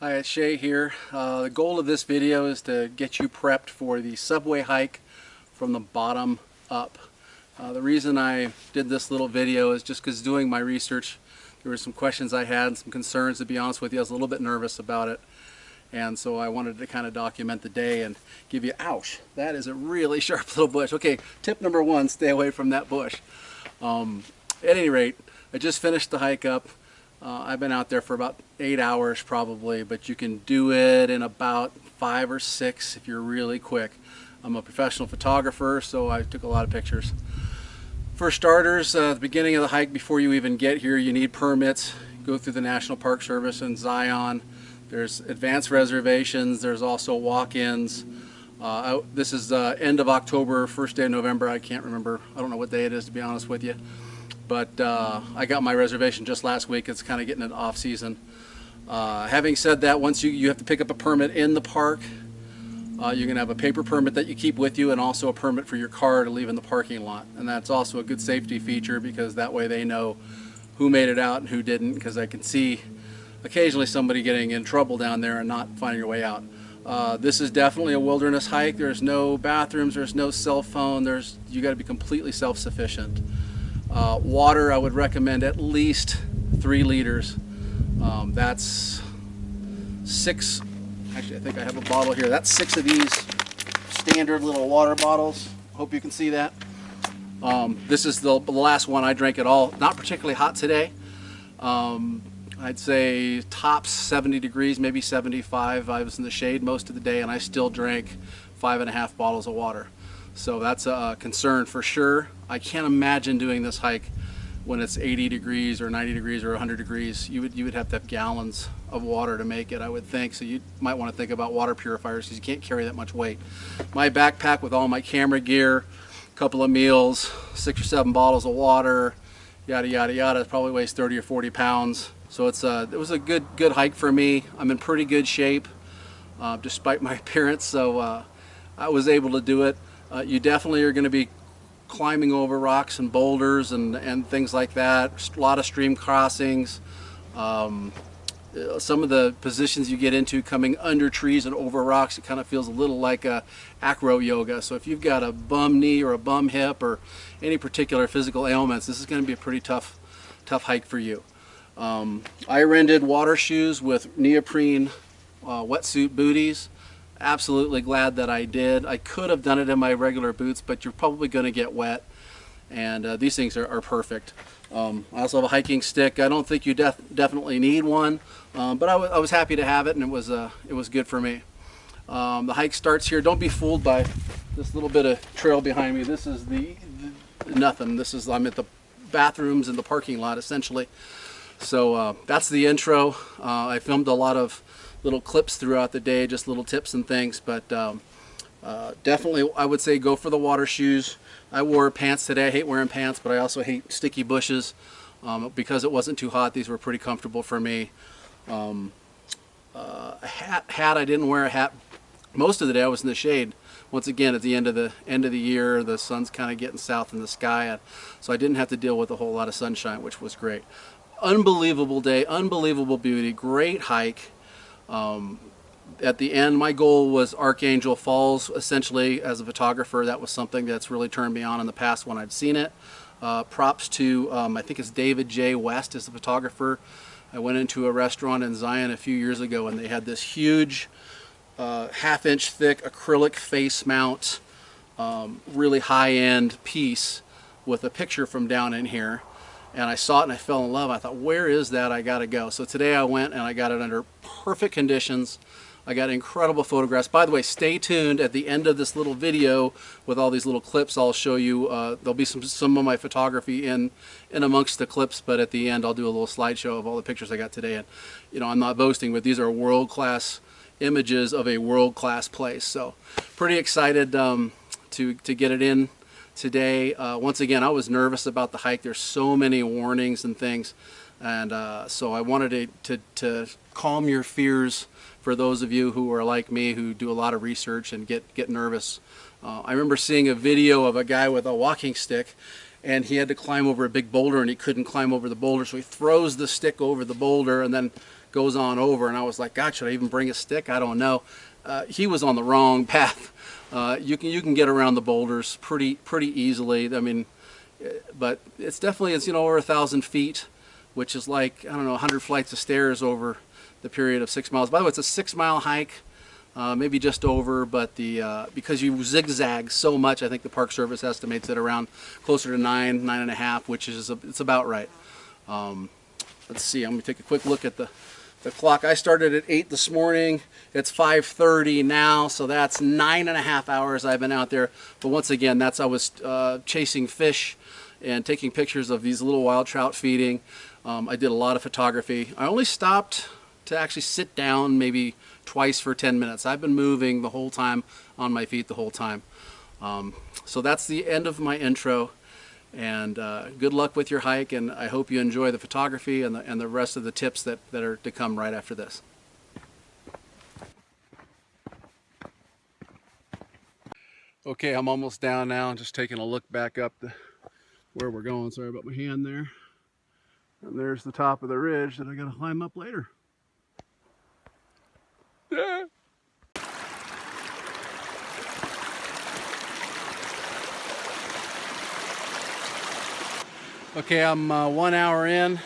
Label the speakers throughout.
Speaker 1: Hi, it's Shay here. The goal of this video is to get you prepped for the subway hike from the bottom up. The reason I did this little video is just because doing my research, there were some questions I had, some concerns. To be honest with you, I was a little bit nervous about it. And so I wanted to kind of document the day and give you, ouch, that is a really sharp little bush. Okay, tip number one, stay away from that bush. At any rate, I just finished the hike up. I've been out there for about 8 hours probably, but you can do it in about 5 or 6 if you're really quick. I'm a professional photographer, so I took a lot of pictures. For starters, at the beginning of the hike, before you even get here, you need permits. Go through the National Park Service in Zion. There's advanced reservations. There's also walk-ins. This is end of October, first day of November. I can't remember. I don't know what day it is, to be honest with you. But I got my reservation just last week. It's kind of getting an off season. Having said that, once you have to pick up a permit in the park. You're going to have a paper permit that you keep with you, and also a permit for your car to leave in the parking lot. And that's also a good safety feature, because that way they know who made it out and who didn't, because I can see occasionally somebody getting in trouble down there and not finding your way out. This is definitely a wilderness hike. There's no bathrooms, there's no cell phone, you got to be completely self-sufficient. Water, I would recommend at least 3 liters. That's 6, actually I think I have a bottle here. That's 6 of these standard little water bottles. Hope you can see that. This is the last one I drank at all. Not particularly hot today. I'd say tops 70 degrees, maybe 75. I was in the shade most of the day, and I still drank 5.5 bottles of water. So that's a concern for sure. I can't imagine doing this hike when it's 80 degrees or 90 degrees or 100 degrees. You would have to have gallons of water to make it, I would think. So you might want to think about water purifiers, because you can't carry that much weight. My backpack with all my camera gear, a couple of meals, 6 or 7 bottles of water, yada yada yada, it probably weighs 30 or 40 pounds. So it was a good hike for me. I'm in pretty good shape despite my appearance, so I was able to do it. You definitely are going to be climbing over rocks and boulders and things like that. A lot of stream crossings. Some of the positions you get into coming under trees and over rocks, it kind of feels a little like acro yoga. So if you've got a bum knee or a bum hip or any particular physical ailments, this is going to be a pretty tough hike for you. I rented water shoes with neoprene wetsuit booties. Absolutely glad that I did. I could have done it in my regular boots, but you're probably going to get wet, and these things are perfect. I also have a hiking stick. I don't think you definitely need one, but I was happy to have it, and it was good for me. The hike starts here. Don't be fooled by this little bit of trail behind me. This is nothing. I'm at the bathrooms in the parking lot essentially. So that's the intro. I filmed a lot of little clips throughout the day, just little tips and things, but definitely I would say go for the water shoes. I wore pants today. I hate wearing pants, but I also hate sticky bushes. Because it wasn't too hot, these were pretty comfortable for me. A hat, I didn't wear a hat most of the day. I was in the shade. Once again, at the end of the year, the sun's kind of getting south in the sky, so I didn't have to deal with a whole lot of sunshine, which was great. Unbelievable day, unbelievable beauty, great hike. At the end, my goal was Archangel Falls. Essentially, as a photographer, that was something that's really turned me on in the past when I've seen it. Props to, I think it's David J. West is the photographer. I went into a restaurant in Zion a few years ago, and they had this huge half-inch thick acrylic face mount, really high-end piece with a picture from down in here. And I saw it and I fell in love. I thought, where is that? I gotta go. So today I went and I got it under perfect conditions. I got incredible photographs. By the way, stay tuned at the end of this little video with all these little clips. I'll show you, there'll be some of my photography in amongst the clips, but at the end I'll do a little slideshow of all the pictures I got today. And you know, I'm not boasting, but these are world-class images of a world-class place. So pretty excited to get it in today. Once again, I was nervous about the hike. There's so many warnings and things, and so I wanted to calm your fears for those of you who are like me, who do a lot of research and get nervous. I remember seeing a video of a guy with a walking stick, and he had to climb over a big boulder, and he couldn't climb over the boulder, so he throws the stick over the boulder and then goes on over, and I was like, God, should I even bring a stick? I don't know. He was on the wrong path. You can get around the boulders pretty easily. I mean, but it's definitely, it's, you know, over 1,000 feet, which is like, I don't know, 100 flights of stairs over the period of 6 miles. By the way, it's a 6-mile hike, maybe just over, but because you zigzag so much, I think the Park Service estimates it around closer to 9.5, which is it's about right. Let's see, I'm gonna take a quick look at the clock. I started at 8 this morning. It's 5:30 now, so that's 9.5 hours I've been out there. But once again, I was chasing fish and taking pictures of these little wild trout feeding. I did a lot of photography. I only stopped to actually sit down maybe twice for 10 minutes. I've been moving the whole time, on my feet the whole time. So that's the end of my intro. And good luck with your hike, and I hope you enjoy the photography and the rest of the tips that are to come right after this. Okay, I'm almost down now. Just taking a look back up where we're going. Sorry about my hand there. And there's the top of the ridge that I gotta climb up later. Yeah. Okay, I'm 1 hour in. This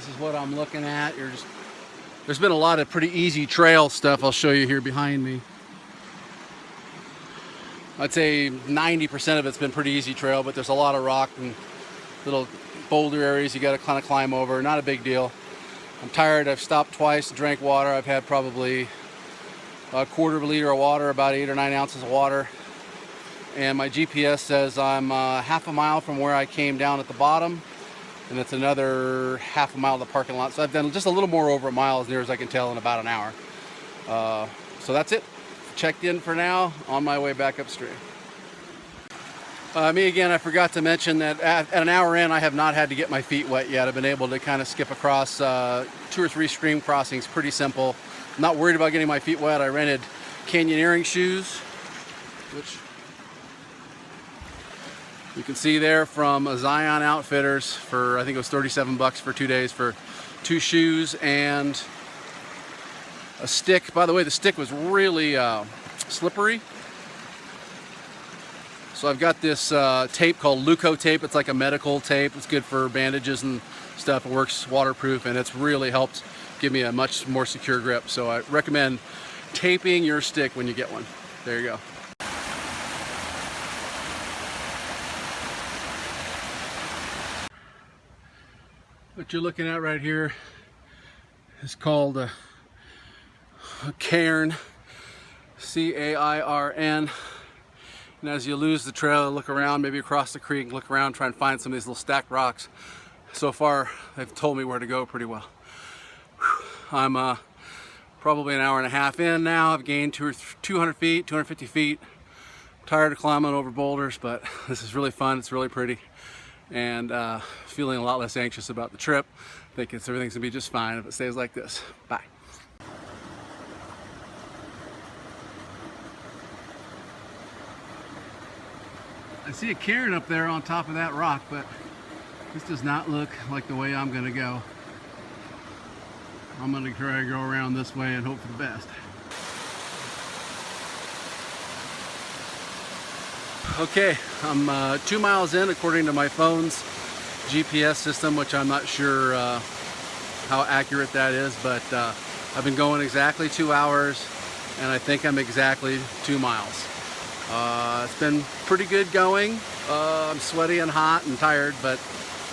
Speaker 1: is what I'm looking at. There's been a lot of pretty easy trail stuff I'll show you here behind me. I'd say 90% of it's been pretty easy trail, but there's a lot of rock and little boulder areas you got to kind of climb over. Not a big deal. I'm tired. I've stopped twice, drank water. I've had probably a quarter of a liter of water, about 8 or 9 ounces of water. And my GPS says I'm half a mile from where I came down at the bottom, and it's another half a mile to the parking lot. So I've done just a little more over a mile, as near as I can tell, in about an hour. So that's it. Checked in for now, on my way back upstream. Me again, I forgot to mention that at an hour in, I have not had to get my feet wet yet. I've been able to kind of skip across 2 or 3 stream crossings, pretty simple. I'm not worried about getting my feet wet. I rented canyoneering shoes, which you can see there from Zion Outfitters for, I think it was 37 bucks for 2 days for 2 shoes and a stick. By the way, the stick was really slippery. So I've got this tape called Luco tape. It's like a medical tape. It's good for bandages and stuff. It works waterproof, and it's really helped give me a much more secure grip. So I recommend taping your stick when you get one. There you go. What you're looking at right here is called a cairn, C-A-I-R-N. And as you lose the trail, look around, maybe across the creek, look around, try and find some of these little stacked rocks. So far, they've told me where to go pretty well. I'm probably an hour and a half in now. I've gained 200 feet, 250 feet. Tired of climbing over boulders, but this is really fun. It's really pretty. And feeling a lot less anxious about the trip. I think everything's gonna be just fine if it stays like this. Bye. I see a cairn up there on top of that rock, but this does not look like the way I'm gonna go. I'm gonna try to go around this way and hope for the best. Okay, I'm 2 miles in according to my phone's GPS system, which I'm not sure how accurate that is, but I've been going exactly 2 hours, and I think I'm exactly 2 miles. It's been pretty good going. I'm sweaty and hot and tired, but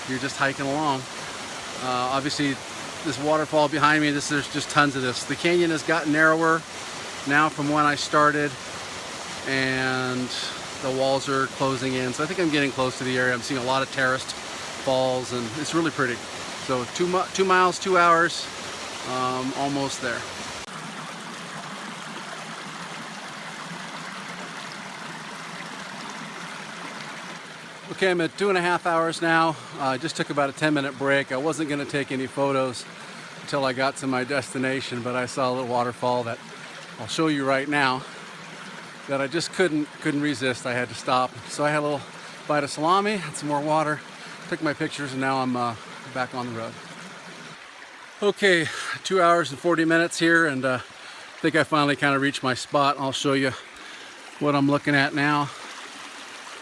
Speaker 1: you're just hiking along. Obviously, this waterfall behind me, there's just tons of this. The canyon has gotten narrower now from when I started, and the walls are closing in, so I think I'm getting close to the area. I'm seeing a lot of terraced falls, and it's really pretty. So 2 miles, 2 hours, almost there. Okay, I'm at 2.5 hours now. I just took about a 10-minute break. I wasn't going to take any photos until I got to my destination, but I saw a little waterfall that I'll show you right now that I just couldn't resist. I had to stop. So I had a little bite of salami and some more water, took my pictures, and now I'm back on the road. Okay, 2 hours and 40 minutes here, and I think I finally kind of reached my spot. I'll show you what I'm looking at now.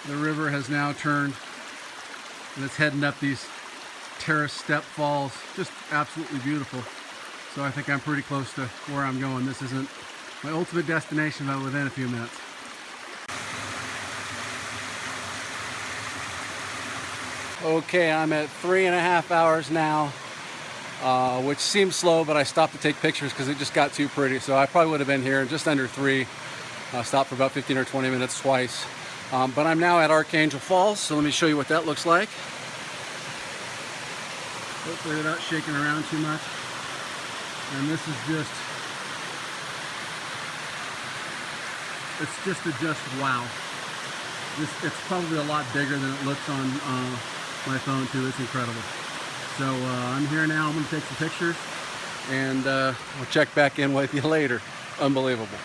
Speaker 1: The river has now turned and it's heading up these terrace step falls. Just absolutely beautiful. So I think I'm pretty close to where I'm going. This isn't my ultimate destination, but within a few minutes. Okay, I'm at 3.5 hours now, which seems slow, but I stopped to take pictures because it just got too pretty. So I probably would have been here in just under 3. Stopped for about 15 or 20 minutes twice. But I'm now at Archangel Falls, so let me show you what that looks like. Hopefully they're not shaking around too much. And this is just, it's just wow. It's probably a lot bigger than it looks on my phone too. It's incredible. So I'm here now. I'm going to take some pictures, and we'll check back in with you later. Unbelievable.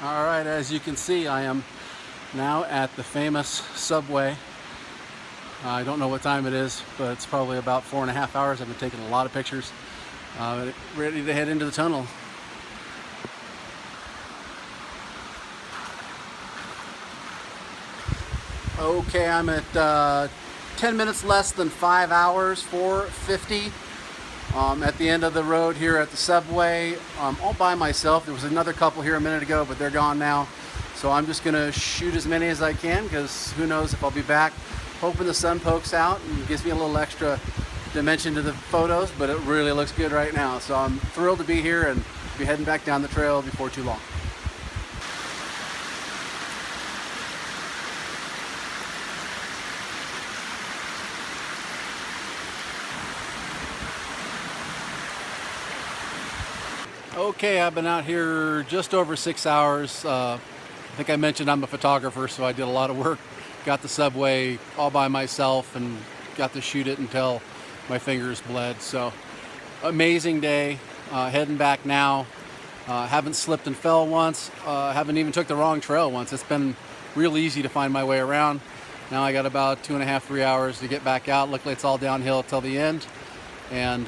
Speaker 1: All right, as you can see, I am now at the famous Subway. I don't know what time it is, but it's probably about 4.5 hours. I've been taking a lot of pictures. Ready to head into the tunnel. Okay, I'm at 10 minutes less than 5 hours, 4:50. At the end of the road here at the Subway, all by myself. There was another couple here a minute ago, but they're gone now. So I'm just gonna shoot as many as I can, because who knows if I'll be back. Hoping the sun pokes out and gives me a little extra dimension to the photos, but it really looks good right now. So I'm thrilled to be here and be heading back down the trail before too long. Okay, I've been out here just over 6 hours. I think I mentioned I'm a photographer, so I did a lot of work. Got the Subway all by myself and got to shoot it until my fingers bled. So amazing day. Heading back now. Haven't slipped and fell once. Haven't even took the wrong trail once. It's been real easy to find my way around. Now I got about 2.5, 3 hours to get back out. Luckily it's all downhill till the end. And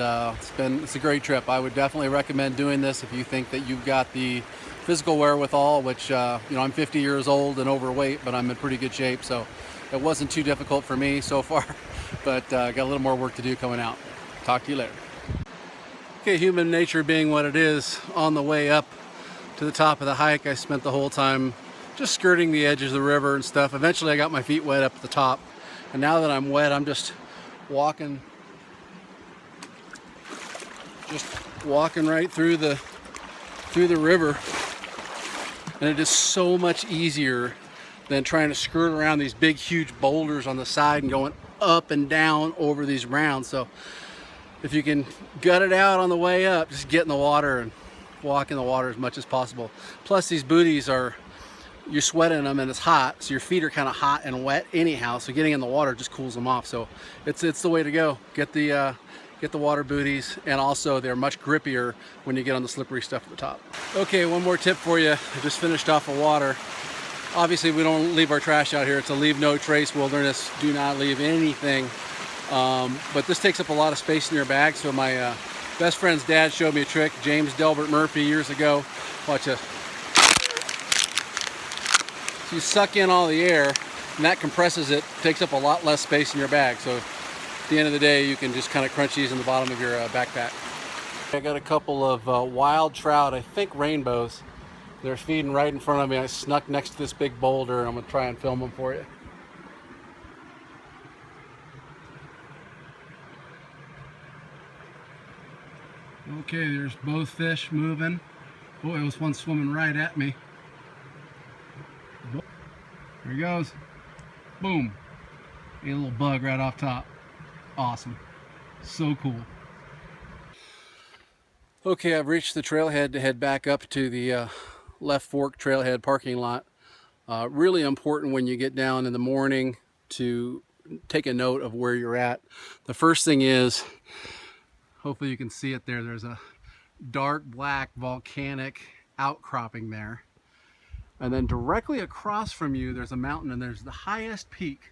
Speaker 1: it's a great trip. I would definitely recommend doing this if you think that you've got the physical wherewithal, which you know, I'm 50 years old and overweight, but I'm in pretty good shape, so it wasn't too difficult for me so far. But got a little more work to do coming out. Talk to you later. Okay, human nature being what it is, on the way up to the top of the hike, I spent the whole time just skirting the edges of the river and stuff. Eventually I got my feet wet up at the top, and now that I'm wet, I'm just walking right through the river, and it is so much easier than trying to skirt around these big huge boulders on the side and going up and down over these rounds. So if you can gut it out on the way up, just get in the water and walk in the water as much as possible. Plus these booties you're sweating them and it's hot, so your feet are kind of hot and wet anyhow, so getting in the water just cools them off. So it's the way to go. Get the water booties, and also they're much grippier when you get on the slippery stuff at the top. Okay, one more tip for you. I just finished off of water. Obviously we don't leave our trash out here. It's a leave no trace wilderness. Do not leave anything. But this takes up a lot of space in your bag. So my best friend's dad showed me a trick, James Delbert Murphy, years ago. Watch this. So you suck in all the air, and that compresses it, takes up a lot less space in your bag. So at the end of the day, you can just kind of crunch these in the bottom of your backpack. I got a couple of wild trout, I think rainbows. They're feeding right in front of me. I snuck next to this big boulder, and I'm gonna try and film them for you. Okay, there's both fish moving. Oh, it was one swimming right at me. There he goes. Boom. A little bug right off top. Awesome. So cool. Okay, I've reached the trailhead to head back up to the Left Fork Trailhead parking lot. Really important when you get down in the morning to take a note of where you're at. The first thing is, hopefully you can see it there, there's a dark black volcanic outcropping there. And then directly across from you, there's a mountain, and there's the highest peak.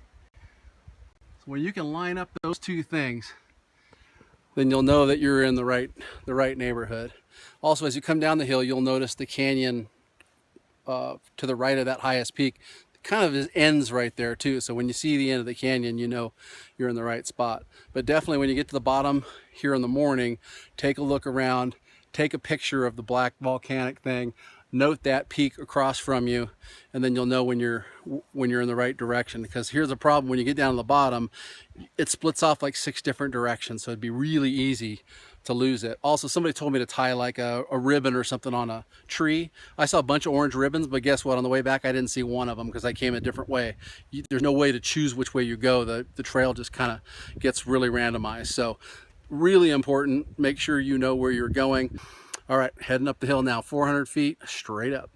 Speaker 1: So when you can line up those two things, then you'll know that you're in the right neighborhood. Also, as you come down the hill, you'll notice the canyon to the right of that highest peak kind of ends right there too. So when you see the end of the canyon, you know you're in the right spot. But definitely when you get to the bottom here in the morning, take a look around, take a picture of the black volcanic thing, note that peak across from you, and then you'll know when you're in the right direction. Because here's the problem: when you get down to the bottom, it splits off like 6 different directions, so it'd be really easy to lose it. Also, somebody told me to tie like a ribbon or something on a tree. I saw a bunch of orange ribbons, but guess what? On the way back, I didn't see one of them because I came a different way. There's no way to choose which way you go. The trail just kind of gets really randomized. So really important, make sure you know where you're going. All right, heading up the hill now, 400 feet straight up.